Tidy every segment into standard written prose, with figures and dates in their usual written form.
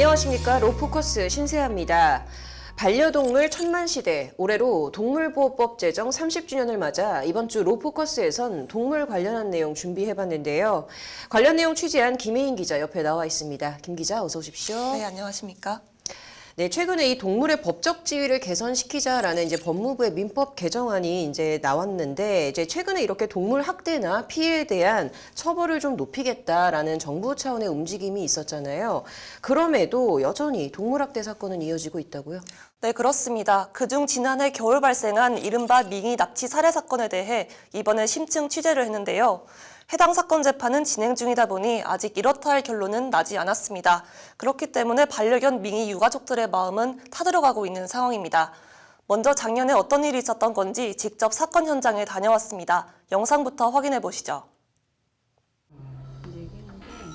안녕하십니까. 로포커스 신세아입니다. 반려동물 천만시대, 올해로 동물보호법 제정 30주년을 맞아 이번 주 로포커스에선 동물 관련한 내용 준비해봤는데요. 관련 내용 취재한 김혜인 기자 옆에 나와 있습니다. 김 기자 어서 오십시오. 네, 안녕하십니까. 네, 최근에 이 동물의 법적 지위를 개선시키자라는 법무부의 민법 개정안이 나왔는데 최근에 이렇게 동물 학대나 피해에 대한 처벌을 좀 높이겠다라는 정부 차원의 움직임이 있었잖아요. 그럼에도 여전히 동물 학대 사건은 이어지고 있다고요? 네, 그렇습니다. 그중 지난해 겨울 발생한 이른바 밍이 납치 살해 사건에 대해 이번에 심층 취재를 했는데요. 해당 사건 재판은 진행 중이다 보니 아직 이렇다 할 결론은 나지 않았습니다. 그렇기 때문에 반려견 밍이 유가족들의 마음은 타들어가고 있는 상황입니다. 먼저 작년에 어떤 일이 있었던 건지 직접 사건 현장에 다녀왔습니다. 영상부터 확인해 보시죠.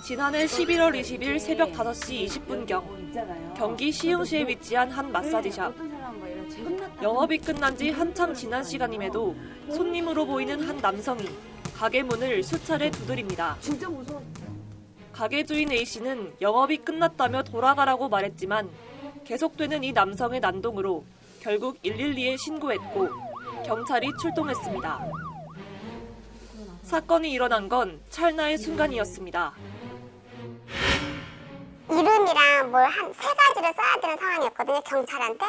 지난해 11월 20일 새벽 5시 20분경 경기 시흥시에 위치한 한 마사지샵. 영업이 끝난 지 한참 지난 시간임에도 손님으로 보이는 한 남성이 가게 문을 수차례 두드립니다. 진짜 무서워. 가게 주인 A씨는 영업이 끝났다며 돌아가라고 말했지만 계속되는 이 남성의 난동으로 결국 112에 신고했고 경찰이 출동했습니다. 사건이 일어난 건 찰나의 순간이었습니다. 이름이랑 뭘 한 3가지를 써야 되는 상황이었거든요. 경찰한테.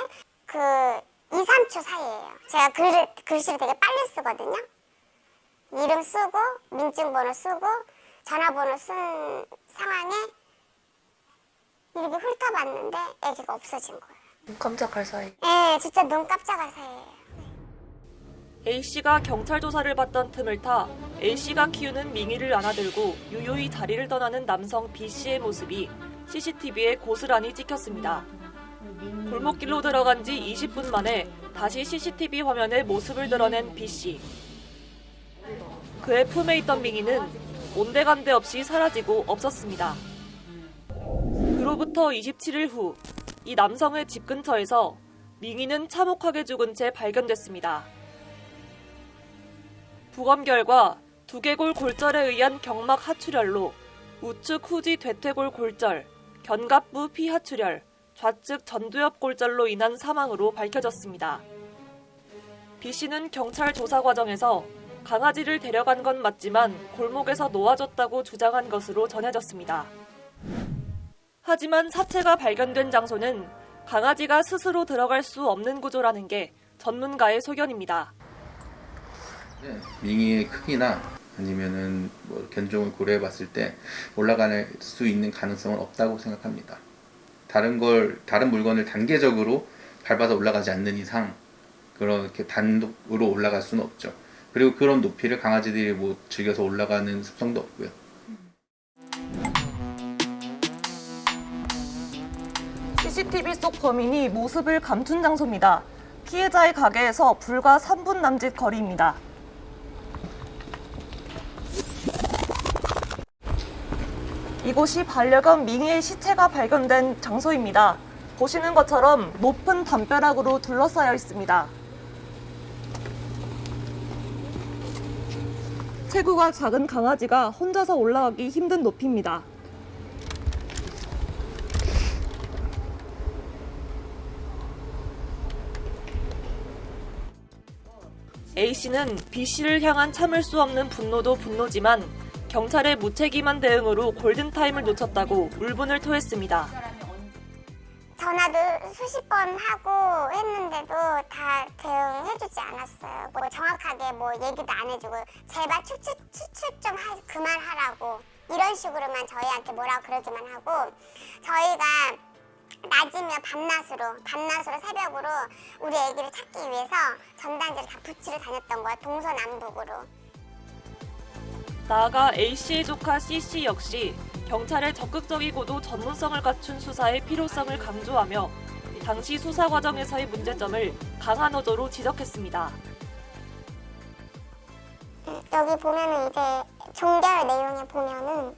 2, 3초 사이예요. 제가 글씨를 되게 빨리 쓰거든요. 이름 쓰고 민증번호 쓰고 전화번호 쓴 상황에 이렇게 훑어봤는데 애기가 없어진 거예요. 깜짝할 사이. 네, 진짜 눈 깜짝할 사이예요. A씨가 경찰 조사를 받던 틈을 타 A씨가 키우는 밍이를 안아들고 유유히 자리를 떠나는 남성 B씨의 모습이 CCTV에 고스란히 찍혔습니다. 골목길로 들어간 지 20분 만에 다시 CCTV 화면에 모습을 드러낸 B씨. 그의 품에 있던 밍이는 온데간데 없이 사라지고 없었습니다. 그로부터 27일 후 이 남성의 집 근처에서 밍이는 참혹하게 죽은 채 발견됐습니다. 부검 결과 두개골 골절에 의한 경막 하출혈로 우측 후지 대퇴골 골절, 견갑부 피하출혈, 좌측 전두엽 골절로 인한 사망으로 밝혀졌습니다. B씨는 경찰 조사 과정에서 강아지를 데려간 건 맞지만 골목에서 놓아줬다고 주장한 것으로 전해졌습니다. 하지만 사체가 발견된 장소는 강아지가 스스로 들어갈 수 없는 구조라는 게 전문가의 소견입니다. 밍이의 크기나 아니면은 견종을 고려해봤을 때 올라갈 수 있는 가능성은 없다고 생각합니다. 다른 물건을 단계적으로 밟아서 올라가지 않는 이상 그렇게 단독으로 올라갈 수는 없죠. 그리고 그런 높이를 강아지들이 즐겨서 올라가는 습성도 없고요. CCTV 속 범인이 모습을 감춘 장소입니다. 피해자의 가게에서 불과 3분 남짓 거리입니다. 이곳이 반려견 밍이의 시체가 발견된 장소입니다. 보시는 것처럼 높은 담벼락으로 둘러싸여 있습니다. 체구가 작은 강아지가 혼자서 올라가기 힘든 높이입니다. A씨는 B씨를 향한 참을 수 없는 분노도 분노지만 경찰의 무책임한 대응으로 골든타임을 놓쳤다고 울분을 토했습니다. 전화도 수십 번 하고 했는데도 다 대응해주지 않았어요. 정확하게 얘기도 안 해주고 제발 추측 좀 그만하라고 이런 식으로만 저희한테 뭐라고 그러기만 하고 저희가 낮이면 밤낮으로 새벽으로 우리 애기를 찾기 위해서 전단지를 다 붙이러 다녔던 거야. 동서남북으로. 나아가 A씨의 조카 C씨 역시 경찰의 적극적이고도 전문성을 갖춘 수사의 필요성을 강조하며 당시 수사 과정에서의 문제점을 강한 어조로 지적했습니다. 여기 보면은 이제 종결 내용에 보면은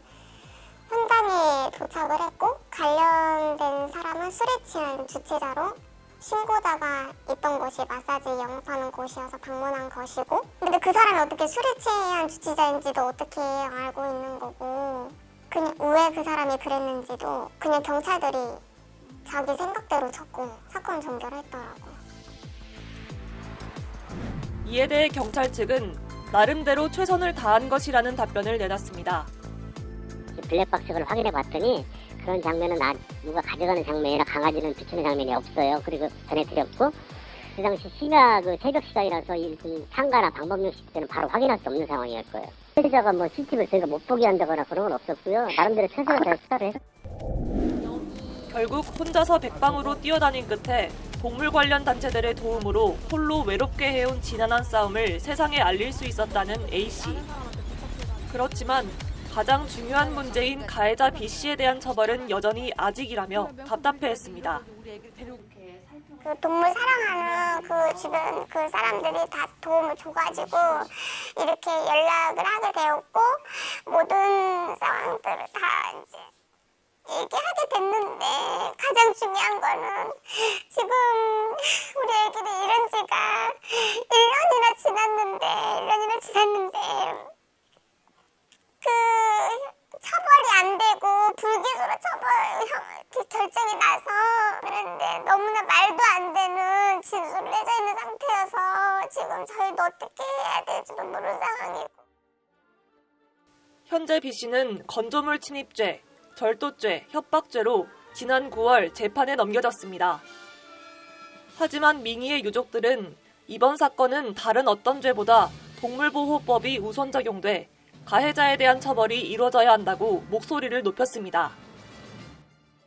현장에 도착을 했고 관련된 사람은 술에 취한 주최자로 신고자가 있던 곳이 마사지 영업하는 곳이어서 방문한 것이고 근데 그 사람이 어떻게 술에 취한 주최자인지도 어떻게 알고 있는 거고 그냥 왜 그 사람이 그랬는지도 그냥 경찰들이 자기 생각대로 자꾸 사건 전결했더라고요. 이에 대해 경찰 측은 나름대로 최선을 다한 것이라는 답변을 내놨습니다. 블랙박스를 확인해 봤더니 그런 장면은 누가 가져가는 장면이나 강아지는 비추는 장면이 없어요. 그리고 전해들이 없고 그 당시 시가 새벽 시간이라서 상가나 방범용 시 때는 바로 확인할 수 없는 상황이었고요. 피해자가 CCTV를 저희가 못 보게 한다거나 그런 건 없었고요. 나름대로 최선을 다해 수사를 했어요. 결국 혼자서 백방으로 뛰어다닌 끝에 동물 관련 단체들의 도움으로 홀로 외롭게 해온 지난한 싸움을 세상에 알릴 수 있었다는 A씨. 그렇지만 가장 중요한 문제인 가해자 B씨에 대한 처벌은 여전히 아직이라며 답답해했습니다. 그 동물 사랑하는 그 주변 그 사람들이 다 도움을 줘가지고 이렇게 연락을 하게 되었고 모든 상황들을 다 이제 얘기하게 됐는데 가장 중요한 거는 지금 우리 애기를 잃은 지가 1년이나 지났는데 그 처벌이 안 되고 불기소로 처벌 결정이 나서 그런데 너무나 말도 안 되는 진술을 해져 있는 상태여서 지금 저희도 어떻게 해야 될지도 모르는 상황이고. 현재 B씨는 건조물 침입죄, 절도죄, 협박죄로 지난 9월 재판에 넘겨졌습니다. 하지만 민희의 유족들은 이번 사건은 다른 어떤 죄보다 동물보호법이 우선 적용돼 가해자에 대한 처벌이 이루어져야 한다고 목소리를 높였습니다.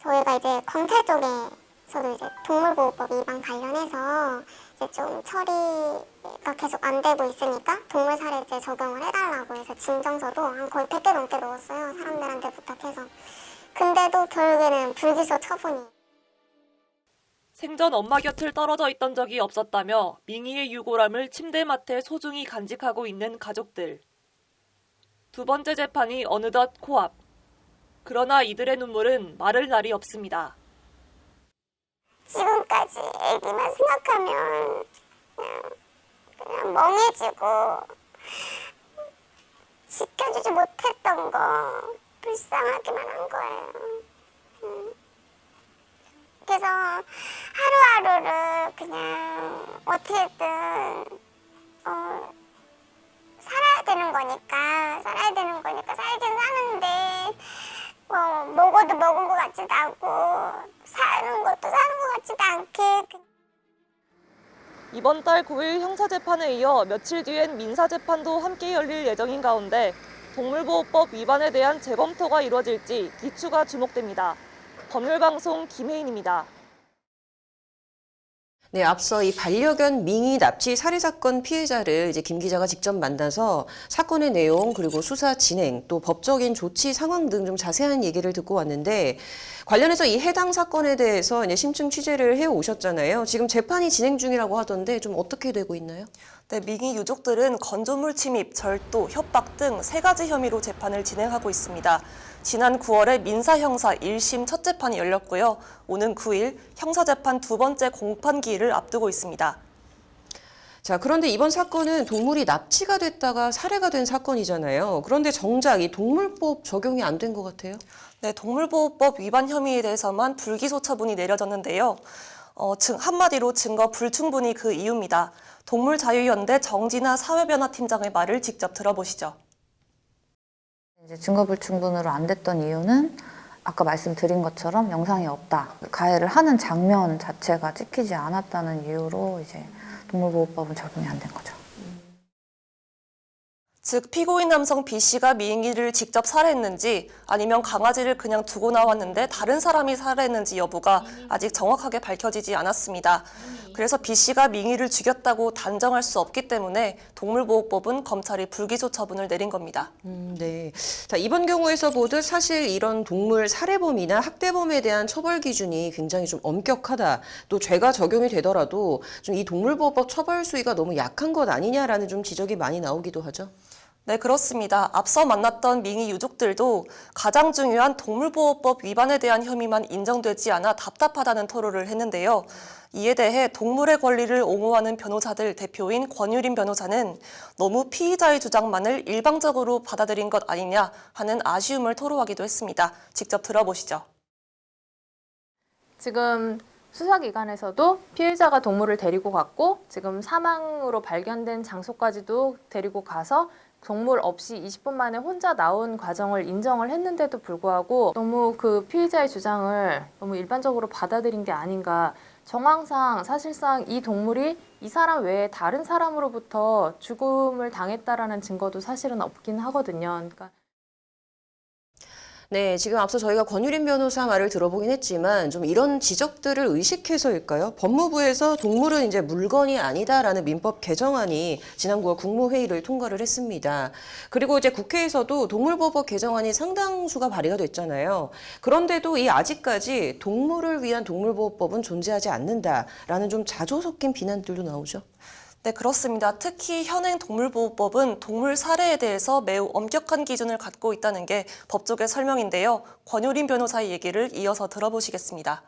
저희가 이제 검찰 쪽에서도 이제 동물보호법 위반 관련해서 이제 좀 처리가 계속 안 되고 있으니까 동물살해죄 적용을 해달라고 해서 진정서도 한 거의 100개 넘게 넣었어요. 사람들한테 부탁해서. 근데도 결국에는 불기소 처분이. 생전 엄마 곁을 떨어져 있던 적이 없었다며 민희의 유골함을 침대맡에 소중히 간직하고 있는 가족들. 두 번째 재판이 어느덧 코앞. 그러나 이들의 눈물은 마를 날이 없습니다. 지금까지 애기만 생각하면 그냥 멍해지고 지켜주지 못했던 거 불쌍하기만 한 거예요. 그래서 하루하루를 그냥 어떻게든 살아야 되는 거니까 살긴 사는데 먹어도 먹은 것 같지도 않고 사는 것도 사는 것 같지도 않게. 이번 달 9일 형사재판에 이어 며칠 뒤엔 민사재판도 함께 열릴 예정인 가운데 동물보호법 위반에 대한 재검토가 이루어질지 기추가 주목됩니다. 법률방송 김혜인입니다. 네, 앞서 이 반려견 밍이 납치 살해 사건 피해자를 이제 김 기자가 직접 만나서 사건의 내용 그리고 수사 진행 또 법적인 조치 상황 등 좀 자세한 얘기를 듣고 왔는데 관련해서 이 해당 사건에 대해서 이제 심층 취재를 해 오셨잖아요. 지금 재판이 진행 중이라고 하던데 좀 어떻게 되고 있나요? 네, 밍이 유족들은 건조물 침입, 절도, 협박 등 3가지 혐의로 재판을 진행하고 있습니다. 지난 9월에 민사 형사 1심 첫 재판이 열렸고요. 오는 9일 형사재판 두 번째 공판기일을 앞두고 있습니다. 자, 그런데 이번 사건은 동물이 납치가 됐다가 살해가 된 사건이잖아요. 그런데 정작 이 동물법 적용이 안 된 것 같아요. 네, 동물보호법 위반 혐의에 대해서만 불기소 처분이 내려졌는데요. 한마디로 증거 불충분이 그 이유입니다. 동물자유연대 정진아 사회변화팀장의 말을 직접 들어보시죠. 이제 증거 불충분으로 안 됐던 이유는 아까 말씀드린 것처럼 영상이 없다. 가해를 하는 장면 자체가 찍히지 않았다는 이유로 이제 동물보호법은 적용이 안 된 거죠. 즉 피고인 남성 B씨가 민희를 직접 살해했는지 아니면 강아지를 그냥 두고 나왔는데 다른 사람이 살해했는지 여부가 아직 정확하게 밝혀지지 않았습니다. 그래서 B씨가 민희를 죽였다고 단정할 수 없기 때문에 동물보호법은 검찰이 불기소 처분을 내린 겁니다. 네. 자, 이번 경우에서 보듯 사실 이런 동물 살해범이나 학대범에 대한 처벌 기준이 굉장히 좀 엄격하다. 또 죄가 적용이 되더라도 좀 이 동물보호법 처벌 수위가 너무 약한 것 아니냐라는 좀 지적이 많이 나오기도 하죠. 네, 그렇습니다. 앞서 만났던 민희 유족들도 가장 중요한 동물보호법 위반에 대한 혐의만 인정되지 않아 답답하다는 토로를 했는데요. 이에 대해 동물의 권리를 옹호하는 변호사들 대표인 권유린 변호사는 너무 피의자의 주장만을 일방적으로 받아들인 것 아니냐 하는 아쉬움을 토로하기도 했습니다. 직접 들어보시죠. 지금 수사기관에서도 피해자가 동물을 데리고 갔고 지금 사망으로 발견된 장소까지도 데리고 가서 동물 없이 20분 만에 혼자 나온 과정을 인정을 했는데도 불구하고 너무 그 피해자의 주장을 너무 일반적으로 받아들인 게 아닌가. 정황상 사실상 이 동물이 이 사람 외에 다른 사람으로부터 죽음을 당했다라는 증거도 사실은 없긴 하거든요. 그러니까 네, 지금 앞서 저희가 권유린 변호사 말을 들어보긴 했지만 좀 이런 지적들을 의식해서일까요? 법무부에서 동물은 이제 물건이 아니다라는 민법 개정안이 지난 9월 국무회의를 통과를 했습니다. 그리고 이제 국회에서도 동물보호 개정안이 상당수가 발의가 됐잖아요. 그런데도 이 아직까지 동물을 위한 동물보호법은 존재하지 않는다라는 좀 자조 섞인 비난들도 나오죠. 네, 그렇습니다. 특히 현행 동물보호법은 동물 살해에 대해서 매우 엄격한 기준을 갖고 있다는 게 법조계 설명인데요. 권유린 변호사의 얘기를 이어서 들어보시겠습니다.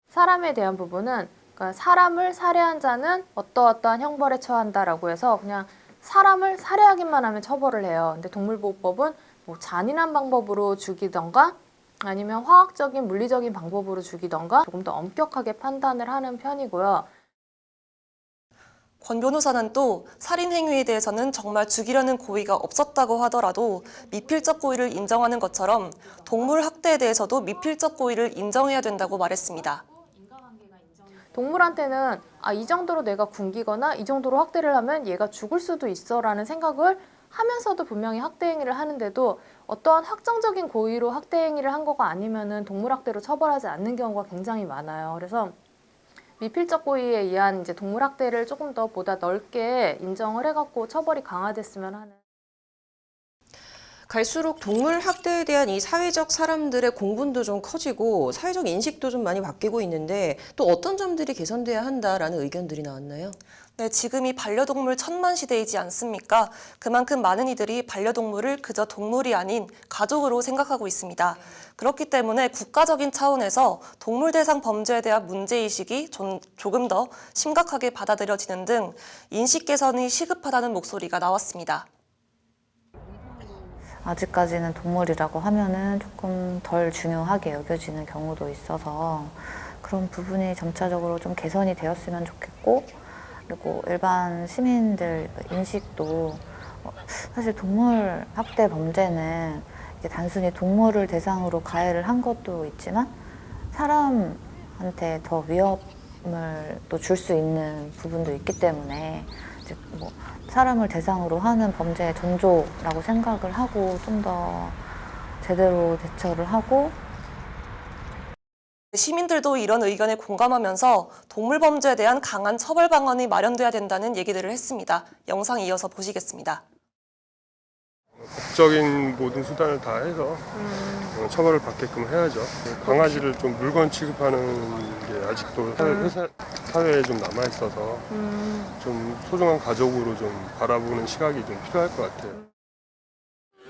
사람에 대한 부분은 그러니까 사람을 살해한 자는 어떠어떠한 형벌에 처한다라고 해서 그냥 사람을 살해하기만 하면 처벌을 해요. 근데 동물보호법은 뭐 잔인한 방법으로 죽이던가 아니면 화학적인 물리적인 방법으로 죽이던가 조금 더 엄격하게 판단을 하는 편이고요. 권 변호사는 또 살인 행위에 대해서는 정말 죽이려는 고의가 없었다고 하더라도 미필적 고의를 인정하는 것처럼 동물 학대에 대해서도 미필적 고의를 인정해야 된다고 말했습니다. 동물한테는 이 정도로 내가 굶기거나 이 정도로 학대를 하면 얘가 죽을 수도 있어라는 생각을 하면서도 분명히 학대 행위를 하는데도 어떠한 확정적인 고의로 학대 행위를 한 거가 아니면은 동물 학대로 처벌하지 않는 경우가 굉장히 많아요. 그래서 미필적 고의에 의한 이제 동물 학대를 조금 더 보다 넓게 인정을 해갖고 처벌이 강화됐으면 하는. 갈수록 동물 학대에 대한 이 사회적 사람들의 공분도 좀 커지고 사회적 인식도 좀 많이 바뀌고 있는데 또 어떤 점들이 개선돼야 한다라는 의견들이 나왔나요? 네, 지금이 반려동물 천만 시대이지 않습니까? 그만큼 많은 이들이 반려동물을 그저 동물이 아닌 가족으로 생각하고 있습니다. 그렇기 때문에 국가적인 차원에서 동물 대상 범죄에 대한 문제의식이 조금 더 심각하게 받아들여지는 등 인식 개선이 시급하다는 목소리가 나왔습니다. 아직까지는 동물이라고 하면은 조금 덜 중요하게 여겨지는 경우도 있어서 그런 부분이 점차적으로 좀 개선이 되었으면 좋겠고, 그리고 일반 시민들 인식도 사실 동물 학대 범죄는 이게 단순히 동물을 대상으로 가해를 한 것도 있지만 사람한테 더 위협을 또 줄 수 있는 부분도 있기 때문에 이제 뭐 사람을 대상으로 하는 범죄의 전조라고 생각을 하고 좀 더 제대로 대처를 하고 시민들도 이런 의견에 공감하면서 동물 범죄에 대한 강한 처벌 방안이 마련돼야 된다는 얘기들을 했습니다. 영상 이어서 보시겠습니다. 법적인 모든 수단을 다 해서 처벌을 받게끔 해야죠. 강아지를 좀 물건 취급하는 게 아직도 사회에 좀 남아있어서 좀 소중한 가족으로 좀 바라보는 시각이 좀 필요할 것 같아요.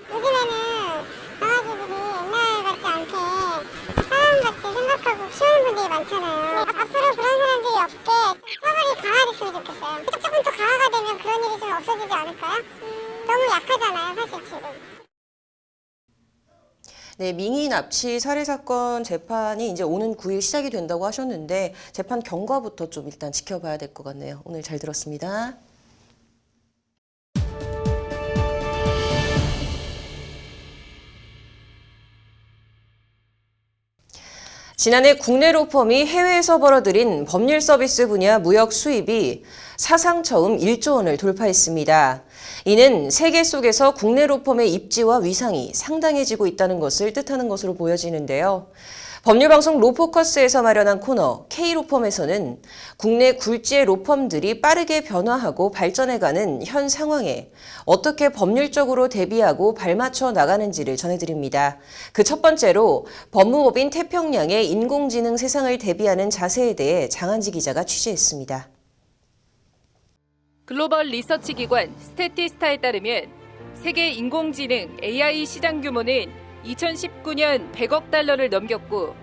요즘에는 강아지들이 옛날 같지 않게 사람같이 생각하고 키우는 분들이 많잖아요. 앞으로 그런 사람들이 없게 처벌이 강화됐으면 좋겠어요. 조금 더 강화가 되면 그런 일이 좀 없어지지 않을까요? 너무 약하잖아요, 사실 지금. 네, 밍이 납치 살해 사건 재판이 이제 오는 9일 시작이 된다고 하셨는데 재판 경과부터 좀 일단 지켜봐야 될 것 같네요. 오늘 잘 들었습니다. 지난해 국내 로펌이 해외에서 벌어들인 법률 서비스 분야 무역 수입이 사상 처음 1조 원을 돌파했습니다. 이는 세계 속에서 국내 로펌의 입지와 위상이 상당해지고 있다는 것을 뜻하는 것으로 보여지는데요. 법률방송 로포커스에서 마련한 코너 K로펌에서는 국내 굴지의 로펌들이 빠르게 변화하고 발전해가는 현 상황에 어떻게 법률적으로 대비하고 발맞춰 나가는지를 전해드립니다. 그 첫 번째로 법무법인 태평양의 인공지능 세상을 대비하는 자세에 대해 장한지 기자가 취재했습니다. 글로벌 리서치 기관 스태티스타에 따르면 세계 인공지능 AI 시장 규모는 2019년 100억 달러를 넘겼고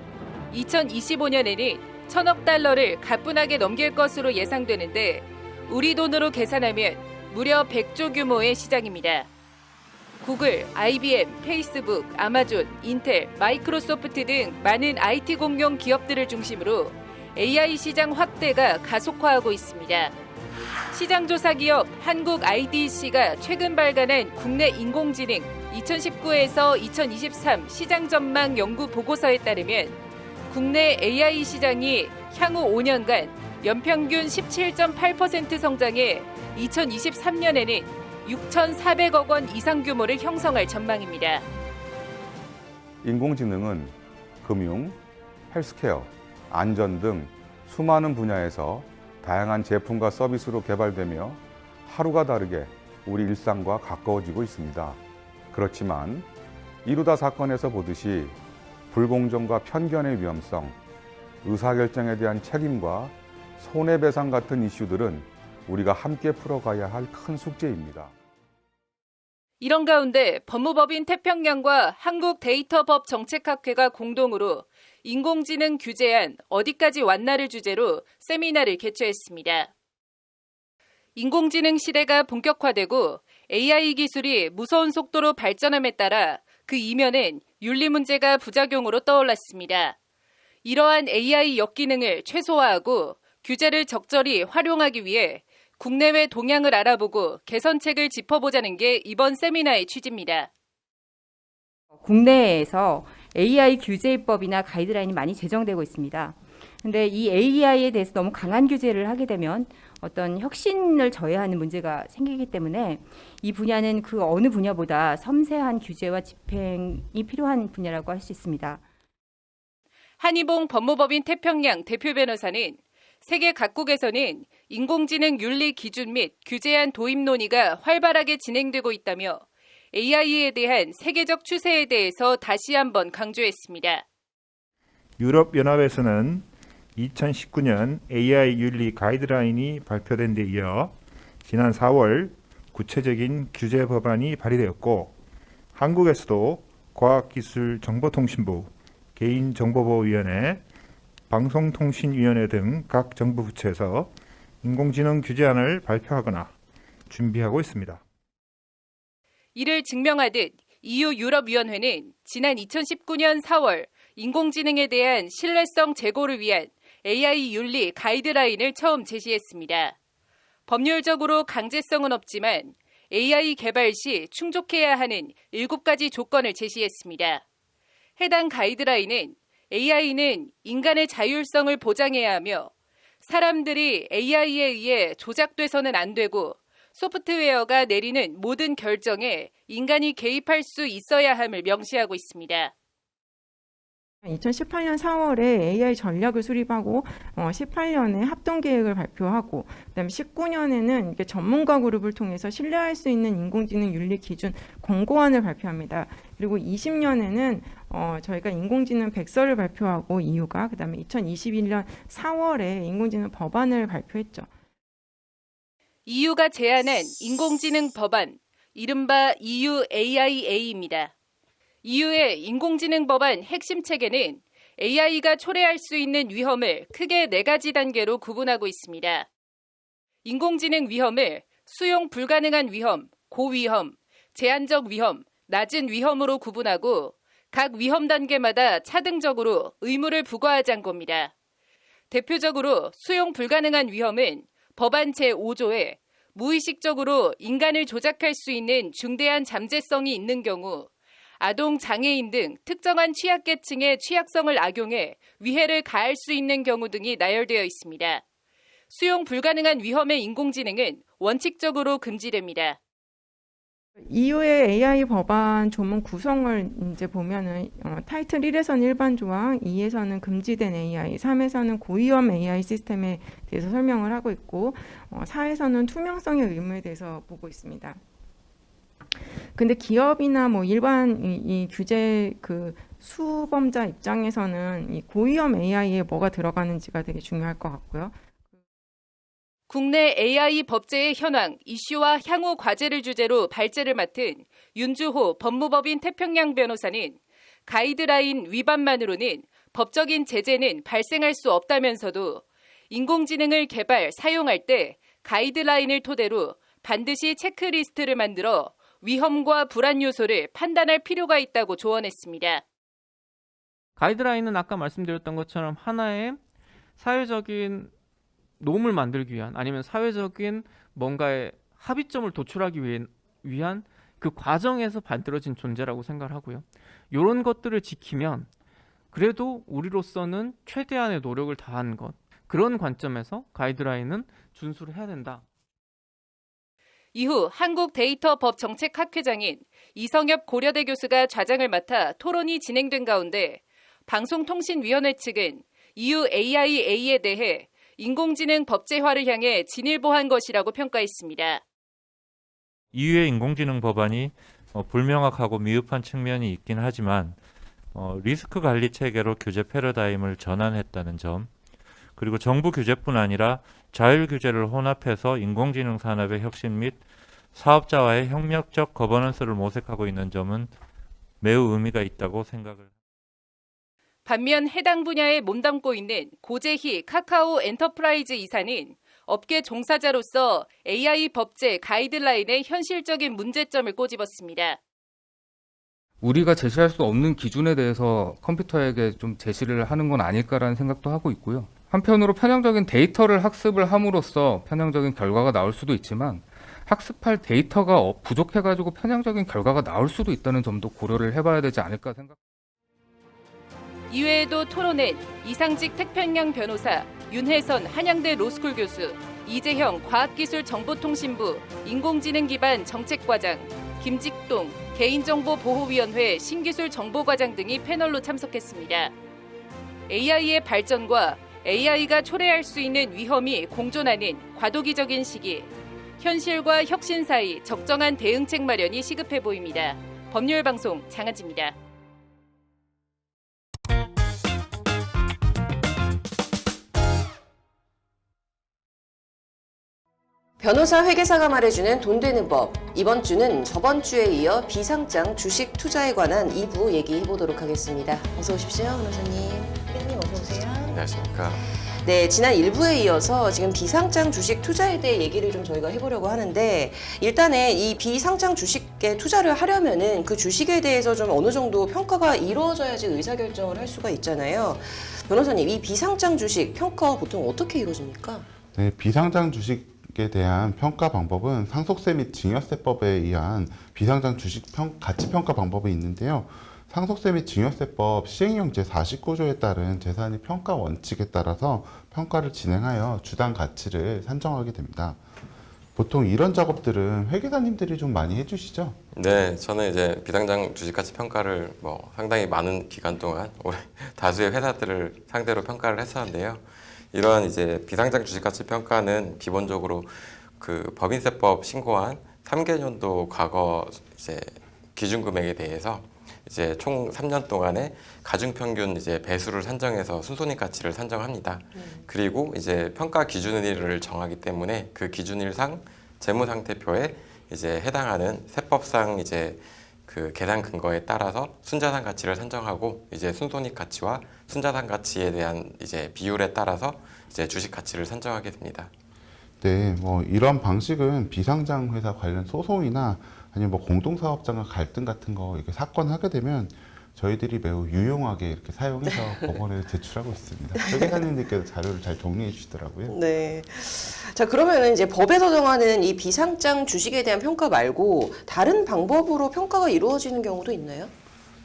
2025년에는 1000억 달러를 가뿐하게 넘길 것으로 예상되는데 우리 돈으로 계산하면 무려 100조 규모의 시장입니다. 구글, IBM, 페이스북, 아마존, 인텔, 마이크로소프트 등 많은 IT 공룡 기업들을 중심으로 AI 시장 확대가 가속화하고 있습니다. 시장조사 기업 한국 IDC가 최근 발간한 국내 인공지능 2019에서 2023 시장 전망 연구 보고서에 따르면 국내 AI 시장이 향후 5년간 연평균 17.8% 성장해 2023년에는 6,400억 원 이상 규모를 형성할 전망입니다. 인공지능은 금융, 헬스케어, 안전 등 수많은 분야에서 다양한 제품과 서비스로 개발되며 하루가 다르게 우리 일상과 가까워지고 있습니다. 그렇지만 이루다 사건에서 보듯이 불공정과 편견의 위험성, 의사결정에 대한 책임과 손해배상 같은 이슈들은 우리가 함께 풀어가야 할 큰 숙제입니다. 이런 가운데 법무법인 태평양과 한국데이터법 정책학회가 공동으로 인공지능 규제안 어디까지 왔나를 주제로 세미나를 개최했습니다. 인공지능 시대가 본격화되고 AI 기술이 무서운 속도로 발전함에 따라 그 이면엔 윤리 문제가 부작용으로 떠올랐습니다. 이러한 AI 역기능을 최소화하고 규제를 적절히 활용하기 위해 국내외 동향을 알아보고 개선책을 짚어보자는 게 이번 세미나의 취지입니다. 국내에서 AI 규제법이나 가이드라인이 많이 제정되고 있습니다. 근데 이 AI에 대해서 너무 강한 규제를 하게 되면 어떤 혁신을 저해하는 문제가 생기기 때문에 이 분야는 그 어느 분야보다 섬세한 규제와 집행이 필요한 분야라고 할 수 있습니다. 한희봉 법무법인 태평양 대표 변호사는 세계 각국에서는 인공지능 윤리 기준 및 규제안 도입 논의가 활발하게 진행되고 있다며 AI에 대한 세계적 추세에 대해서 다시 한번 강조했습니다. 유럽연합에서는 2019년 AI 윤리 가이드라인이 발표된 데 이어 지난 4월 구체적인 규제 법안이 발의되었고 한국에서도 과학기술정보통신부, 개인정보보호위원회, 방송통신위원회 등 각 정부 부처에서 인공지능 규제안을 발표하거나 준비하고 있습니다. 이를 증명하듯 EU 유럽위원회는 지난 2019년 4월 인공지능에 대한 신뢰성 제고를 위한 AI 윤리 가이드라인을 처음 제시했습니다. 법률적으로 강제성은 없지만 AI 개발 시 충족해야 하는 7가지 조건을 제시했습니다. 해당 가이드라인은 AI는 인간의 자율성을 보장해야 하며 사람들이 AI에 의해 조작돼서는 안 되고 소프트웨어가 내리는 모든 결정에 인간이 개입할 수 있어야 함을 명시하고 있습니다. 2018년 4월에 AI 전략을 수립하고 18년에 합동 계획을 발표하고 그다음에 19년에는 이게 전문가 그룹을 통해서 신뢰할 수 있는 인공지능 윤리 기준 권고안을 발표합니다. 그리고 20년에는 저희가 인공지능 백서를 발표하고 EU가 그다음에 2021년 4월에 인공지능 법안을 발표했죠. EU가 제안한 인공지능 법안, 이른바 EU AIA입니다. EU의 인공지능 법안 핵심 체계는 AI가 초래할 수 있는 위험을 크게 4가지 단계로 구분하고 있습니다. 인공지능 위험을 수용 불가능한 위험, 고위험, 제한적 위험, 낮은 위험으로 구분하고 각 위험 단계마다 차등적으로 의무를 부과하자는 겁니다. 대표적으로 수용 불가능한 위험은 법안 제5조에 무의식적으로 인간을 조작할 수 있는 중대한 잠재성이 있는 경우 아동, 장애인 등 특정한 취약계층의 취약성을 악용해 위해를 가할 수 있는 경우 등이 나열되어 있습니다. 수용 불가능한 위험의 인공지능은 원칙적으로 금지됩니다. EU의 AI 법안 조문 구성을 이제 보면은 타이틀 1에서는 일반 조항, 2에서는 금지된 AI, 3에서는 고위험 AI 시스템에 대해서 설명을 하고 있고 4에서는 투명성의 의무에 대해서 보고 있습니다. 근데 기업이나 뭐 일반 이 규제 그 수범자 입장에서는 이 고위험 AI에 뭐가 들어가는지가 되게 중요할 것 같고요. 국내 AI 법제의 현황, 이슈와 향후 과제를 주제로 발제를 맡은 윤주호 법무법인 태평양 변호사는 가이드라인 위반만으로는 법적인 제재는 발생할 수 없다면서도 인공지능을 개발, 사용할 때 가이드라인을 토대로 반드시 체크리스트를 만들어 위험과 불안 요소를 판단할 필요가 있다고 조언했습니다. 가이드라인은 아까 말씀드렸던 것처럼 하나의 사회적인 놈을 만들기 위한 아니면 사회적인 뭔가의 합의점을 도출하기 위한 그 과정에서 만들어진 존재라고 생각을 하고요. 이런 것들을 지키면 그래도 우리로서는 최대한의 노력을 다한 것, 그런 관점에서 가이드라인은 준수를 해야 된다. 이후 한국데이터법정책학회장인 이성엽 고려대 교수가 좌장을 맡아 토론이 진행된 가운데 방송통신위원회 측은 EU AIA에 대해 인공지능 법제화를 향해 진일보한 것이라고 평가했습니다. EU의 인공지능 법안이 불명확하고 미흡한 측면이 있긴 하지만 리스크 관리 체계로 규제 패러다임을 전환했다는 점, 그리고 정부 규제뿐 아니라 자율 규제를 혼합해서 인공지능 산업의 혁신 및 사업자와의 협력적 거버넌스를 모색하고 있는 점은 매우 의미가 있다고 생각을. 반면 해당 분야에 몸담고 있는 고재희 카카오 엔터프라이즈 이사는 업계 종사자로서 AI 법제 가이드라인의 현실적인 문제점을 꼬집었습니다. 우리가 제시할 수 없는 기준에 대해서 컴퓨터에게 좀 제시를 하는 건 아닐까라는 생각도 하고 있고요. 한편으로 편향적인 데이터를 학습을 함으로써 편향적인 결과가 나올 수도 있지만 학습할 데이터가 부족해가지고 편향적인 결과가 나올 수도 있다는 점도 고려를 해봐야 되지 않을까 생각. 이외에도 토론엔 이상직 태평양 변호사, 윤혜선 한양대 로스쿨 교수, 이재형 과학기술정보통신부 인공지능 기반 정책과장, 김직동 개인정보보호위원회 신기술정보과장 등이 패널로 참석했습니다. AI의 발전과 AI가 초래할 수 있는 위험이 공존하는 과도기적인 시기, 현실과 혁신 사이 적정한 대응책 마련이 시급해 보입니다. 법률방송 장하지입니다. 변호사 회계사가 말해주는 돈 되는 법. 이번 주는 저번 주에 이어 비상장 주식 투자에 관한 2부 얘기해보도록 하겠습니다. 어서 오십시오, 변호사님. 회장님 어서 오세요. 안녕하십니까. 네, 지난 1부에 이어서 지금 비상장 주식 투자에 대해 얘기를 좀 저희가 해보려고 하는데, 일단은 이 비상장 주식에 투자를 하려면은 그 주식에 대해서 좀 어느 정도 평가가 이루어져야지 의사결정을 할 수가 있잖아요. 변호사님, 이 비상장 주식 평가 보통 어떻게 이루어집니까? 네, 비상장 주식에 대한 평가 방법은 상속세 및 증여세법에 의한 비상장 주식 가치평가 방법이 있는데요. 상속세 및 증여세법 시행령 제49조에 따른 재산의 평가 원칙에 따라서 평가를 진행하여 주당 가치를 산정하게 됩니다. 보통 이런 작업들은 회계사님들이 좀 많이 해주시죠? 네, 저는 이제 비상장 주식가치 평가를 상당히 많은 기간 동안 다수의 회사들을 상대로 평가를 했었는데요. 이러한 이제 비상장 주식가치 평가는 기본적으로 그 법인세법 신고한 3개년도 과거 이제 기준금액에 대해서 이제 총 3년 동안의 가중평균 이제 배수를 산정해서 순손익 가치를 산정합니다. 그리고 이제 평가 기준일을 정하기 때문에 그 기준일상 재무상태표에 이제 해당하는 세법상 이제 그 계산 근거에 따라서 순자산 가치를 산정하고 이제 순손익 가치와 순자산 가치에 대한 이제 비율에 따라서 이제 주식 가치를 산정하게 됩니다. 네, 이런 방식은 비상장 회사 관련 소송이나 아니면 공동사업장과 갈등 같은 거 이렇게 사건 하게 되면 저희들이 매우 유용하게 이렇게 사용해서 법원에 제출하고 있습니다. 회계사님들께서 자료를 잘 정리해 주시더라고요. 네. 자, 그러면 이제 법에서 정하는 이 비상장 주식에 대한 평가 말고 다른 방법으로 평가가 이루어지는 경우도 있나요?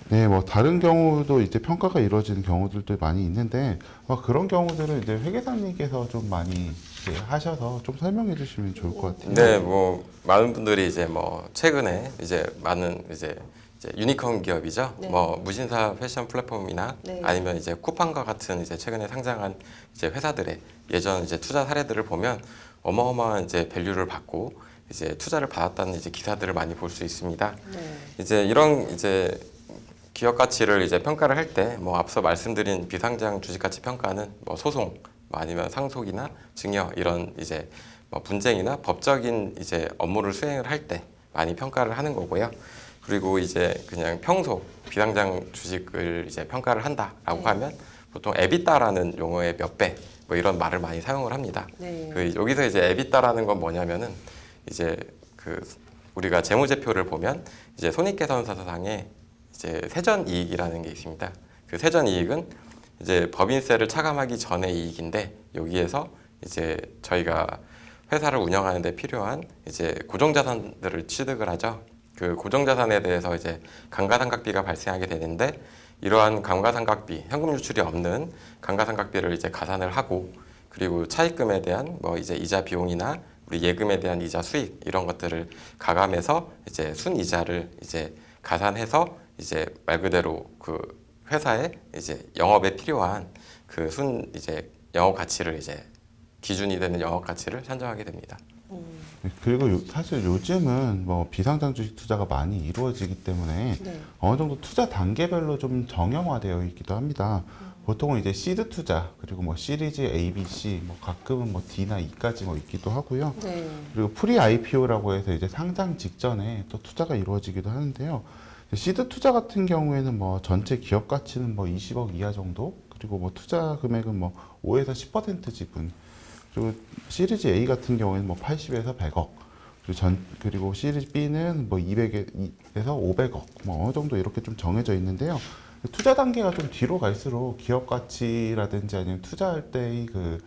네, 다른 경우도 이제 평가가 이루어지는 경우들도 많이 있는데 그런 경우들은 이제 회계사님께서 좀 많이 이제 하셔서 좀 설명해 주시면 좋을 것 같아요. 네, 많은 분들이 이제 최근에 이제 많은 이제 유니콘 기업이죠. 네. 무신사 패션 플랫폼이나 네. 아니면 이제 쿠팡과 같은 이제 최근에 상장한 이제 회사들의 예전 이제 투자 사례들을 보면 어마어마한 이제 밸류를 받고 이제 투자를 받았다는 이제 기사들을 많이 볼 수 있습니다. 네. 이제 이런 이제 기업 가치를 이제 평가를 할 때 앞서 말씀드린 비상장 주식 가치 평가는 소송 아니면 상속이나 증여 이런 이제 분쟁이나 법적인 이제 업무를 수행을 할 때 많이 평가를 하는 거고요. 그리고 이제 그냥 평소 비상장 주식을 이제 평가를 한다라고 하면 보통 에비타라는 용어의 몇 배 이런 말을 많이 사용을 합니다. 네. 여기서 이제 에비타라는 건 뭐냐면은 이제 우리가 재무제표를 보면 이제 손익계산서상에 이제 세전이익이라는 게 있습니다. 그 세전이익은 이제 법인세를 차감하기 전의 이익인데 여기에서 이제 저희가 회사를 운영하는 데 필요한 이제 고정자산들을 취득을 하죠. 그 고정자산에 대해서 이제 감가상각비가 발생하게 되는데 이러한 감가상각비, 현금 유출이 없는 감가상각비를 이제 가산을 하고 그리고 차입금에 대한 뭐 이제 이자 비용이나 우리 예금에 대한 이자 수익 이런 것들을 가감해서 이제 순이자를 이제 가산해서 이제 말 그대로 그 회사의 이제 영업에 필요한 그 이제 영업 가치를 이제 기준이 되는 영업 가치를 산정하게 됩니다. 그리고 사실 요즘은 뭐 비상장 주식 투자가 많이 이루어지기 때문에 네. 어느 정도 투자 단계별로 좀 정형화되어 있기도 합니다. 보통은 이제 시드 투자 그리고 뭐 시리즈 A, B, C 뭐 가끔은 뭐 D나 E까지 뭐 있기도 하고요. 네. 그리고 프리 IPO라고 해서 이제 상장 직전에 또 투자가 이루어지기도 하는데요. 시드 투자 같은 경우에는 뭐 전체 기업 가치는 뭐 20억 이하 정도 그리고 뭐 투자 금액은 뭐 5에서 10% 지분 그리고 시리즈 A 같은 경우에는 뭐 80에서 100억 그리고 시리즈 B는 뭐 200에서 500억 뭐 어느 정도 이렇게 좀 정해져 있는데요. 투자 단계가 좀 뒤로 갈수록 기업 가치라든지 아니면 투자할 때의 그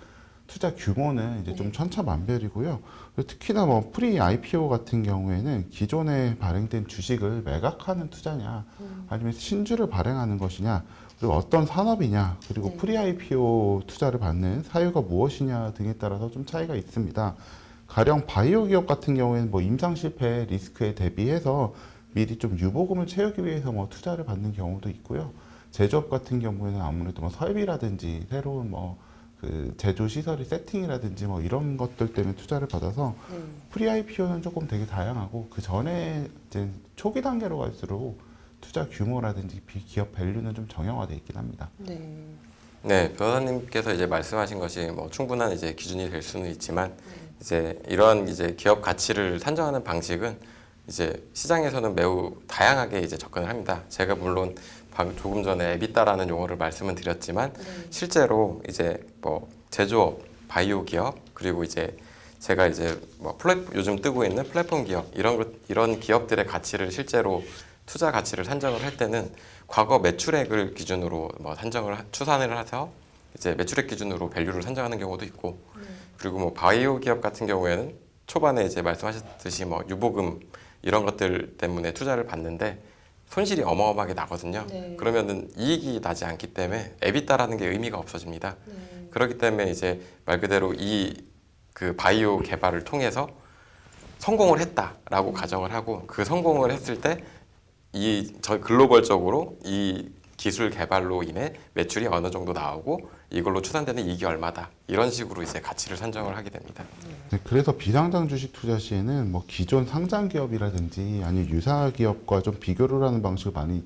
투자 규모는 이제 좀 천차만별이고요. 특히나 뭐 프리 IPO 같은 경우에는 기존에 발행된 주식을 매각하는 투자냐, 아니면 신주를 발행하는 것이냐, 그리고 어떤 산업이냐, 그리고 프리 IPO 투자를 받는 사유가 무엇이냐 등에 따라서 좀 차이가 있습니다. 가령 바이오 기업 같은 경우에는 뭐 임상 실패 리스크에 대비해서 미리 좀 유보금을 채우기 위해서 뭐 투자를 받는 경우도 있고요. 제조업 같은 경우에는 아무래도 뭐 설비라든지 새로운 뭐 그 제조 시설의 세팅이라든지 뭐 이런 것들 때문에 투자를 받아서 프리 IPO는 조금 되게 다양하고 그 전에 이제 초기 단계로 갈수록 투자 규모라든지 기업 밸류는 좀 정형화되어 있긴 합니다. 네, 변호사님께서 이제 말씀하신 것이 뭐 충분한 이제 기준이 될 수는 있지만 이제 이러한 이제 기업 가치를 산정하는 방식은 이제 시장에서는 매우 다양하게 이제 접근을 합니다. 제가 물론 조금 전에 에비타라는 용어를 말씀은 드렸지만 실제로 이제 뭐 제조업, 바이오 기업 그리고 이제 제가 이제 뭐 요즘 뜨고 있는 플랫폼 기업 이런 기업들의 가치를 실제로 투자 가치를 산정을 할 때는 과거 매출액을 기준으로 뭐 추산을 해서 이제 매출액 기준으로 밸류를 산정하는 경우도 있고 그리고 뭐 바이오 기업 같은 경우에는 초반에 이제 말씀하셨듯이 뭐 유보금 이런 것들 때문에 투자를 받는데 손실이 어마어마하게 나거든요. 그러면은 이익이 나지 않기 때문에 에비타라는 게 의미가 없어집니다. 그렇기 때문에 이제 말 그대로 그 바이오 개발을 통해서 성공을 했다라고 가정을 하고 그 성공을 했을 때 저 글로벌적으로 이 기술 개발로 인해 매출이 어느 정도 나오고 이걸로 추산되는 이익이 얼마다 이런 식으로 이제 가치를 산정을 하게 됩니다. 네, 그래서 비상장 주식 투자 시에는 뭐 기존 상장 기업이라든지 아니면 유사 기업과 좀 비교를 하는 방식을 많이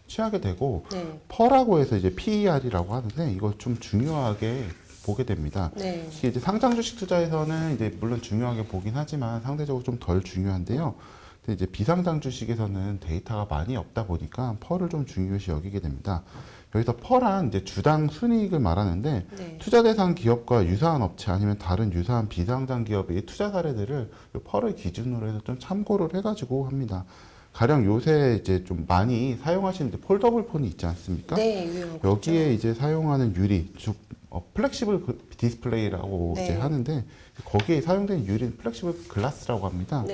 취하게 되고 퍼라고 해서 이제 PER이라고 하는데 이거 좀 중요하게 보게 됩니다. 이게 이제 상장 주식 투자에서는 이제 물론 중요하게 보긴 하지만 상대적으로 좀 덜 중요한데요. 근데 이제 비상장 주식에서는 데이터가 많이 없다 보니까 펄을 좀 중요시 여기게 됩니다. 여기서 펄한 이제 주당 순이익을 말하는데 투자 대상 기업과 유사한 업체 아니면 다른 유사한 비상장 기업의 투자 사례들을 펄을 기준으로 해서 좀 참고를 해가지고 합니다. 가령 요새 이제 좀 많이 사용하시는 폴더블 폰이 있지 않습니까? 여기에 이제 사용하는 유리, 즉 플렉시블 디스플레이라고 이제 하는데 거기에 사용되는 유리는 플렉시블 글라스라고 합니다.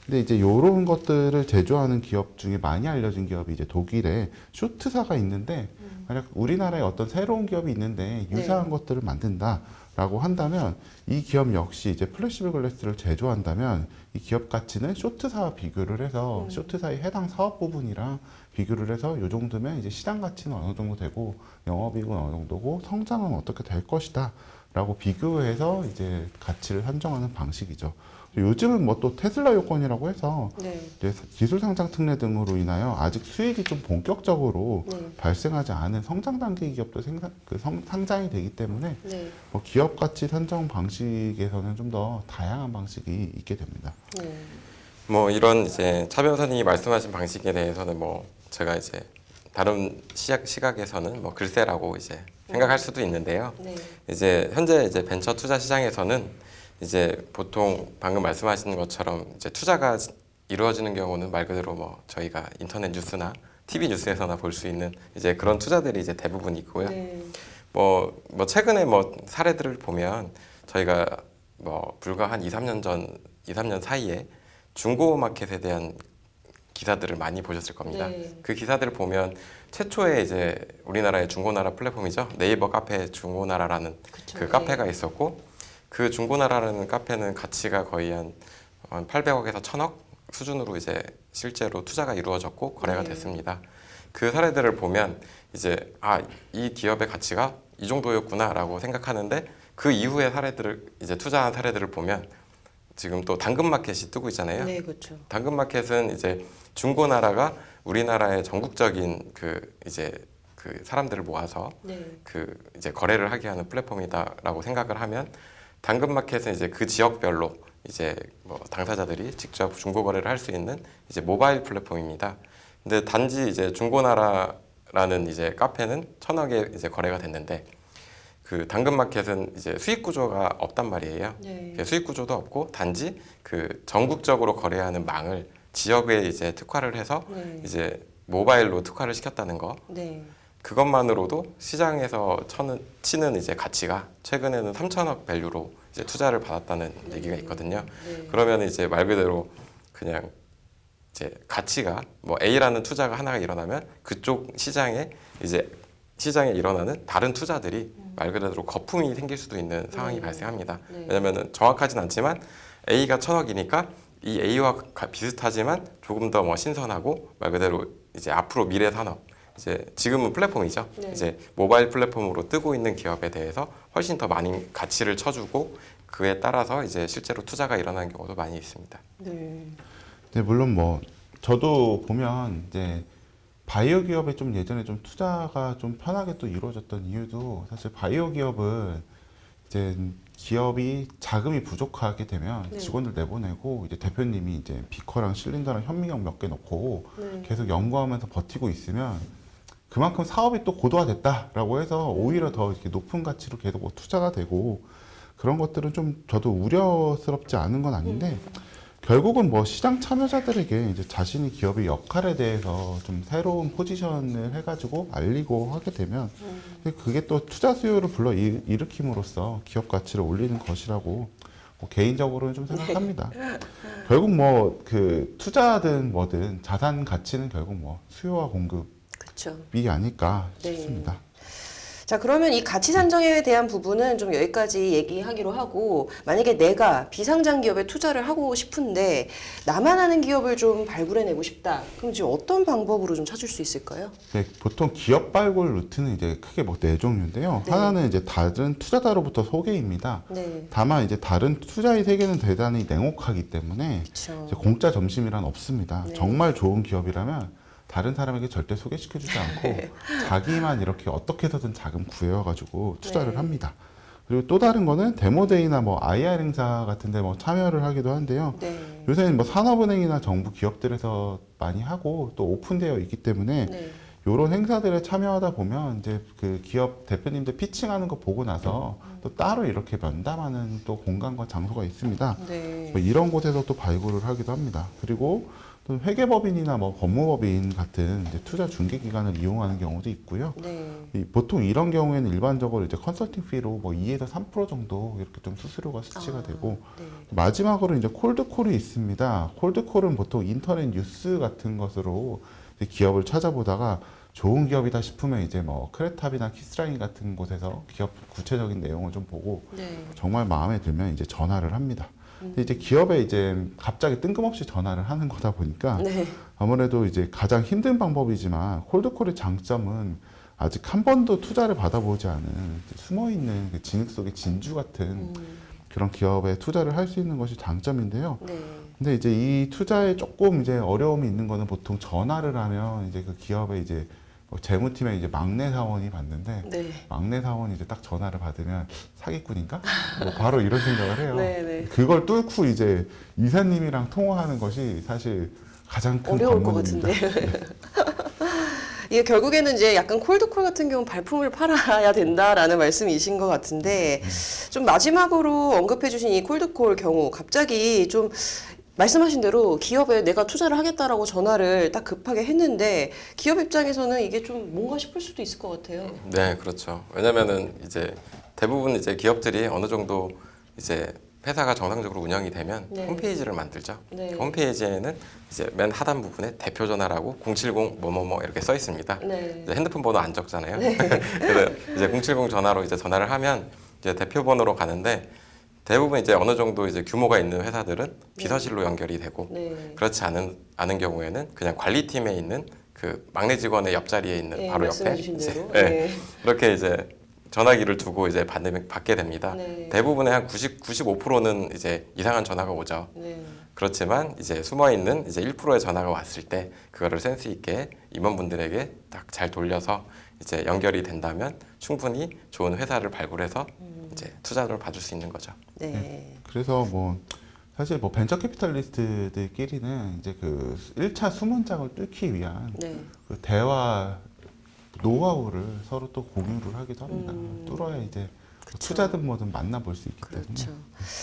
근데 이제 이런 것들을 제조하는 기업 중에 많이 알려진 기업이 이제 독일에 쇼트사가 있는데 만약 우리나라에 어떤 새로운 기업이 있는데 유사한 것들을 만든다라고 한다면 이 기업 역시 이제 플렉시블 글라스를 제조한다면 이 기업 가치는 쇼트사와 비교를 해서 쇼트사의 해당 사업 부분이랑 비교를 해서 이 정도면 이제 시장 가치는 어느 정도 되고 영업이익은 어느 정도고 성장은 어떻게 될 것이다 라고 비교해서 이제 가치를 산정하는 방식이죠. 요즘은 뭐 또 테슬라 요건이라고 해서 이제 기술 상장 특례 등으로 인하여 아직 수익이 좀 본격적으로 발생하지 않은 성장 단계 기업도 상장이 되기 때문에 뭐 기업 가치 산정 방식에서는 좀 더 다양한 방식이 있게 됩니다. 뭐 이런 이제 차 변호사님이 말씀하신 방식에 대해서는 뭐 제가 이제 다른 시각에서는 뭐 글쎄라고 이제 생각할 수도 있는데요. 이제 현재 이제 벤처 투자 시장에서는 이제 보통 방금 말씀하신 것처럼 이제 투자가 이루어지는 경우는 말 그대로 뭐 저희가 인터넷 뉴스나 TV 뉴스에서나 볼 수 있는 이제 그런 투자들이 이제 대부분이고요. 뭐 최근에 뭐 사례들을 보면 저희가 뭐 불과 한 2, 3년 사이에 중고 마켓에 대한 기사들을 많이 보셨을 겁니다. 그 기사들을 보면 최초에 이제 우리나라의 중고나라 플랫폼이죠. 네이버 카페 중고나라라는 그 카페가 있었고, 그 중고나라라는 카페는 가치가 거의 한 800억에서 1000억 수준으로 이제 실제로 투자가 이루어졌고 거래가 됐습니다. 그 사례들을 보면 이제 이 기업의 가치가 이 정도였구나라고 생각하는데, 그 이후의 사례들을 이제 투자한 사례들을 보면 지금 또 당근마켓이 뜨고 있잖아요. 네, 그렇죠. 당근마켓은 이제 중고나라가 우리나라의 전국적인 그 사람들을 모아서 그 이제 거래를 하게 하는 플랫폼이다라고 생각을 하면, 당근마켓은 이제 그 지역별로 이제 뭐 당사자들이 직접 중고 거래를 할 수 있는 이제 모바일 플랫폼입니다. 근데 단지 이제 중고나라라는 이제 카페는 1000억에 이제 거래가 됐는데, 그 당근마켓은 이제 수익 구조가 없단 말이에요. 수익 구조도 없고 단지 그 전국적으로 거래하는 망을 지역에 이제 특화를 해서 이제 모바일로 특화를 시켰다는 거. 그것만으로도 시장에서 치는 이제 가치가 최근에는 3천억 밸류로 이제 투자를 받았다는 얘기가 있거든요. 그러면 이제 말 그대로 그냥 이제 가치가 뭐 A라는 투자가 하나가 일어나면 그쪽 시장에 일어나는 다른 투자들이 말 그대로 거품이 생길 수도 있는 상황이 발생합니다. 왜냐하면 정확하진 않지만 A가 1000억이니까 이 A와 비슷하지만 조금 더 뭐 신선하고 말 그대로 이제 앞으로 미래 산업, 이제 지금은 플랫폼이죠. 이제 모바일 플랫폼으로 뜨고 있는 기업에 대해서 훨씬 더 많이 가치를 쳐주고 그에 따라서 이제 실제로 투자가 일어나는 경우도 많이 있습니다. 네, 물론 뭐 저도 보면 이제 바이오 기업에 좀 예전에 좀 투자가 좀 편하게 또 이루어졌던 이유도, 사실 바이오 기업은 이제 기업이 자금이 부족하게 되면 직원들 내보내고 이제 대표님이 이제 비커랑 실린더랑 현미경 몇 개 넣고 계속 연구하면서 버티고 있으면 그만큼 사업이 또 고도화됐다라고 해서 오히려 더 이렇게 높은 가치로 계속 뭐 투자가 되고, 그런 것들은 좀 저도 우려스럽지 않은 건 아닌데, 결국은 뭐 시장 참여자들에게 이제 자신이 기업의 역할에 대해서 좀 새로운 포지션을 해가지고 알리고 하게 되면 그게 또 투자 수요를 불러 일으킴으로써 기업 가치를 올리는 것이라고 뭐 개인적으로는 좀 생각합니다. 결국 뭐 그 투자든 뭐든 자산 가치는 결국 뭐 수요와 공급이 아닐까 싶습니다. 자, 그러면 이 가치 산정에 대한 부분은 좀 여기까지 얘기하기로 하고, 만약에 내가 비상장 기업에 투자를 하고 싶은데 나만 아는 기업을 좀 발굴해내고 싶다. 그럼 지금 어떤 방법으로 좀 찾을 수 있을까요? 네, 보통 기업 발굴 루트는 이제 크게 뭐 4종류인데요. 하나는 이제 다른 투자자로부터 소개입니다. 다만 이제 다른 투자의 세계는 대단히 냉혹하기 때문에 이제 공짜 점심이란 없습니다. 정말 좋은 기업이라면 다른 사람에게 절대 소개시켜주지 않고 자기만 이렇게 어떻게 해서든 자금 구해와가지고 투자를 합니다. 그리고 또 다른 거는 데모데이나 뭐 IR 행사 같은 데 뭐 참여를 하기도 한데요. 요새는 뭐 산업은행이나 정부 기업들에서 많이 하고 또 오픈되어 있기 때문에 이런 행사들에 참여하다 보면 이제 그 기업 대표님들 피칭하는 거 보고 나서 또 따로 이렇게 면담하는 또 공간과 장소가 있습니다. 뭐 이런 곳에서 또 발굴을 하기도 합니다. 그리고 또 회계법인이나 뭐 법무법인 같은 이제 투자 중개 기관을 이용하는 경우도 있고요. 보통 이런 경우에는 일반적으로 이제 컨설팅 피로 뭐 2에서 3% 정도 이렇게 좀 수수료가 수치가 되고, 마지막으로 이제 콜드콜이 있습니다. 콜드콜은 보통 인터넷 뉴스 같은 것으로 이제 기업을 찾아보다가 좋은 기업이다 싶으면 이제 뭐 크레탑이나 키스라인 같은 곳에서 기업 구체적인 내용을 좀 보고 정말 마음에 들면 이제 전화를 합니다. 근데 이제 기업에 이제 갑자기 뜬금없이 전화를 하는 거다 보니까 아무래도 이제 가장 힘든 방법이지만, 콜드콜의 장점은 아직 한 번도 투자를 받아보지 않은 숨어있는 그 진흙 속의 진주 같은 그런 기업에 투자를 할 수 있는 것이 장점인데요. 근데 이제 이 투자에 조금 이제 어려움이 있는 거는, 보통 전화를 하면 이제 그 기업에 이제 재무팀에 이제 막내 사원이 받는데 막내 사원이 이제 딱 전화를 받으면 사기꾼인가? 뭐 바로 이런 생각을 해요. 그걸 뚫고 이제 이사님이랑 통화하는 것이 사실 가장 큰 어려울 것 관문입니다. 같은데. 이게 결국에는 이제 약간 콜드콜 같은 경우 발품을 팔아야 된다라는 말씀이신 것 같은데, 좀 마지막으로 언급해 주신 이 콜드콜 경우 갑자기 좀 말씀하신 대로 기업에 내가 투자를 하겠다라고 전화를 딱 급하게 했는데 기업 입장에서는 이게 좀 뭔가 싶을 수도 있을 것 같아요. 네, 그렇죠. 왜냐면은 이제 대부분 이제 기업들이 어느 정도 이제 회사가 정상적으로 운영이 되면 네. 홈페이지를 만들죠. 네. 홈페이지에는 이제 맨 하단 부분에 대표 전화라고 070 뭐뭐뭐 이렇게 써 있습니다. 네. 이제 핸드폰 번호 안 적잖아요. 네. 그래서 이제 070 전화로 이제 전화를 하면 이제 대표 번호로 가는데 대부분 이제 어느 정도 이제 규모가 있는 회사들은 비서실로 연결이 되고 네. 그렇지 않은 경우에는 그냥 관리팀에 있는 그 막내 직원의 옆자리에 있는 네, 바로 옆에 말씀해 주신 대로. 네. 네. 그렇게 이제 전화기를 두고 이제 받게 됩니다. 네. 대부분의 한 95%는 이제 이상한 전화가 오죠. 네. 그렇지만 이제 숨어 있는 이제 1%의 전화가 왔을 때 그거를 센스 있게 임원분들에게 딱 잘 돌려서 이제 연결이 된다면 충분히 좋은 회사를 발굴해서 이제 투자를 받을 수 있는 거죠. 네. 그래서 뭐 사실 뭐 벤처 캐피탈리스트들끼리는 이제 그 1차 수문장을 뚫기 위한 네. 그 대화 노하우를 서로 또 공유를 하기도 합니다. 뚫어야 이제 투자든 뭐든 만나볼 수 있기 때문에.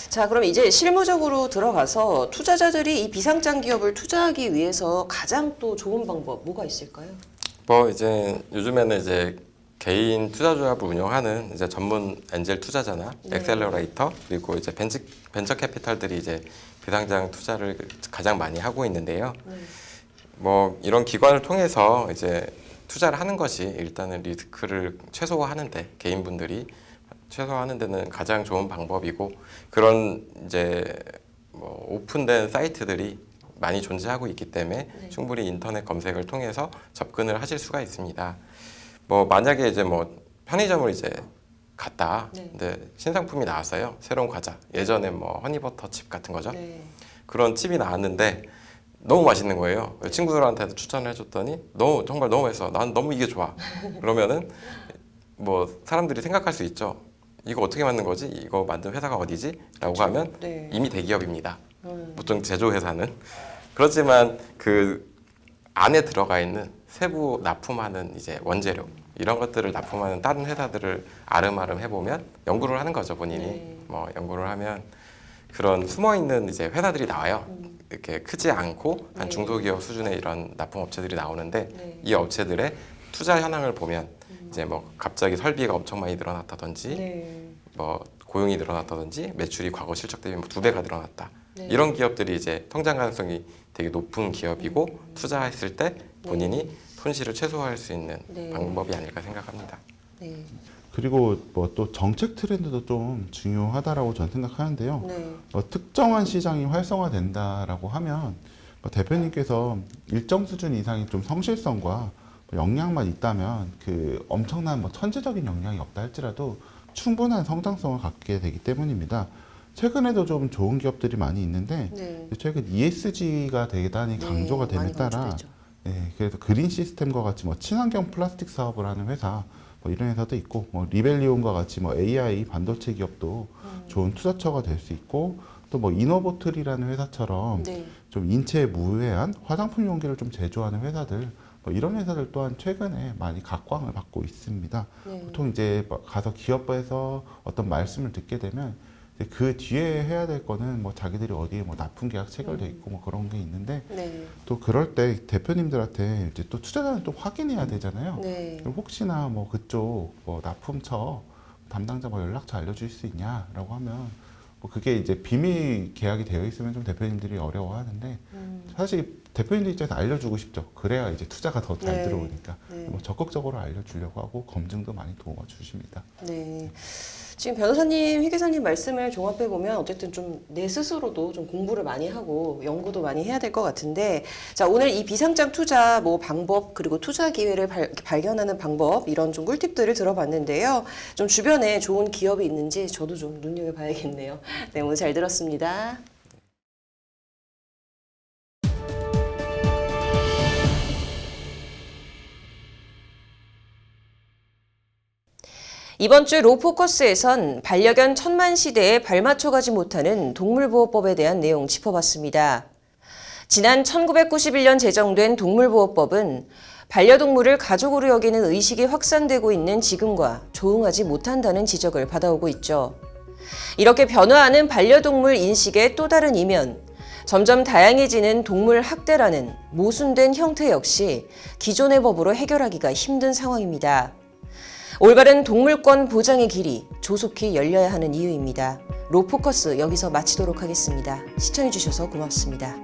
자, 그럼 이제 실무적으로 들어가서 투자자들이 이 비상장 기업을 투자하기 위해서 가장 또 좋은 방법 뭐가 있을까요? 뭐 이제 요즘에는 이제 개인 투자 조합을 운영하는 이제 전문 엔젤 투자자나 네. 엑셀러레이터 그리고 이제 벤처 캐피탈들이 이제 비상장 투자를 가장 많이 하고 있는데요. 뭐 이런 기관을 통해서 이제 투자를 하는 것이 일단은 리스크를 최소화하는데 개인분들이 최소화하는 데는 가장 좋은 방법이고 그런 이제 뭐 오픈된 사이트들이 많이 존재하고 있기 때문에 충분히 인터넷 검색을 통해서 접근을 하실 수가 있습니다. 뭐 만약에 이제 뭐 편의점을 이제 갔다. 근데 신상품이 나왔어요. 새로운 과자. 예전에 뭐 허니버터 칩 같은 거죠. 그런 칩이 나왔는데 너무 맛있는 거예요. 친구들한테도 추천을 해줬더니 정말 너무 맛있어. 난 너무 이게 좋아. 그러면은 뭐 사람들이 생각할 수 있죠. 이거 어떻게 만든 거지? 이거 만든 회사가 어디지? 라고 하면 이미 대기업입니다. 보통 제조회사는. 그렇지만 그 안에 들어가 있는 세부 납품하는 이제 원재료 이런 것들을 납품하는 다른 회사들을 아름아름 해보면 연구를 하는 거죠. 본인이 뭐 연구를 하면 그런 숨어 있는 이제 회사들이 나와요. 이렇게 크지 않고 한 중소기업 수준의 이런 납품 업체들이 나오는데 이 업체들의 투자 현황을 보면 이제 뭐 갑자기 설비가 엄청 많이 늘어났다든지 뭐 고용이 늘어났다든지 매출이 과거 실적 대비 뭐 2배가 늘어났다. 이런 기업들이 이제 성장 가능성이 되게 높은 기업이고 투자했을 때 본인이 손실을 최소화할 수 있는 방법이 아닐까 생각합니다. 그리고 뭐 또 정책 트렌드도 좀 중요하다라고 저는 생각하는데요. 특정한 시장이 활성화된다라고 하면 대표님께서 일정 수준 이상의 좀 성실성과 역량만 있다면 그 엄청난 뭐 천재적인 역량이 없다 할지라도 충분한 성장성을 갖게 되기 때문입니다. 최근에도 좀 좋은 기업들이 많이 있는데 최근 ESG가 대단히 강조가 됨에 따라 그래서 그린 시스템과 같이 뭐 친환경 플라스틱 사업을 하는 회사 뭐 이런 회사도 있고 뭐 리벨리온과 같이 뭐 AI 반도체 기업도 좋은 투자처가 될 수 있고 또 뭐 이노보틀이라는 회사처럼 좀 인체에 무해한 화장품 용기를 좀 제조하는 회사들 뭐 이런 회사들 또한 최근에 많이 각광을 받고 있습니다. 보통 이제 가서 기업에서 어떤 말씀을 듣게 되면 그 뒤에 해야 될 거는 뭐 자기들이 어디에 뭐 납품 계약 체결돼 있고 뭐 그런 게 있는데 또 그럴 때 대표님들한테 이제 또 투자자는 또 확인해야 되잖아요. 그럼 혹시나 뭐 그쪽 뭐 납품처 담당자 뭐 연락처 알려줄 수 있냐라고 하면 뭐 그게 이제 비밀 계약이 되어 있으면 좀 대표님들이 어려워하는데 사실 대표님들 입장에서 알려주고 싶죠. 그래야 이제 투자가 더 잘 들어오니까 뭐 적극적으로 알려주려고 하고 검증도 많이 도와주십니다. 지금 변호사님, 회계사님 말씀을 종합해 보면 어쨌든 좀 내 스스로도 좀 공부를 많이 하고 연구도 많이 해야 될 것 같은데, 자, 오늘 이 비상장 투자 뭐 방법 그리고 투자 기회를 발견하는 방법 이런 좀 꿀팁들을 들어봤는데요. 좀 주변에 좋은 기업이 있는지 저도 좀 눈여겨봐야겠네요. 네, 오늘 잘 들었습니다. 이번 주 로포커스에선 반려견 천만 시대에 발맞춰가지 못하는 동물보호법에 대한 내용 짚어봤습니다. 지난 1991년 제정된 동물보호법은 반려동물을 가족으로 여기는 의식이 확산되고 있는 지금과 조응하지 못한다는 지적을 받아오고 있죠. 이렇게 변화하는 반려동물 인식의 또 다른 이면, 점점 다양해지는 동물 학대라는 모순된 형태 역시 기존의 법으로 해결하기가 힘든 상황입니다. 올바른 동물권 보장의 길이 조속히 열려야 하는 이유입니다. 로포커스 여기서 마치도록 하겠습니다. 시청해주셔서 고맙습니다.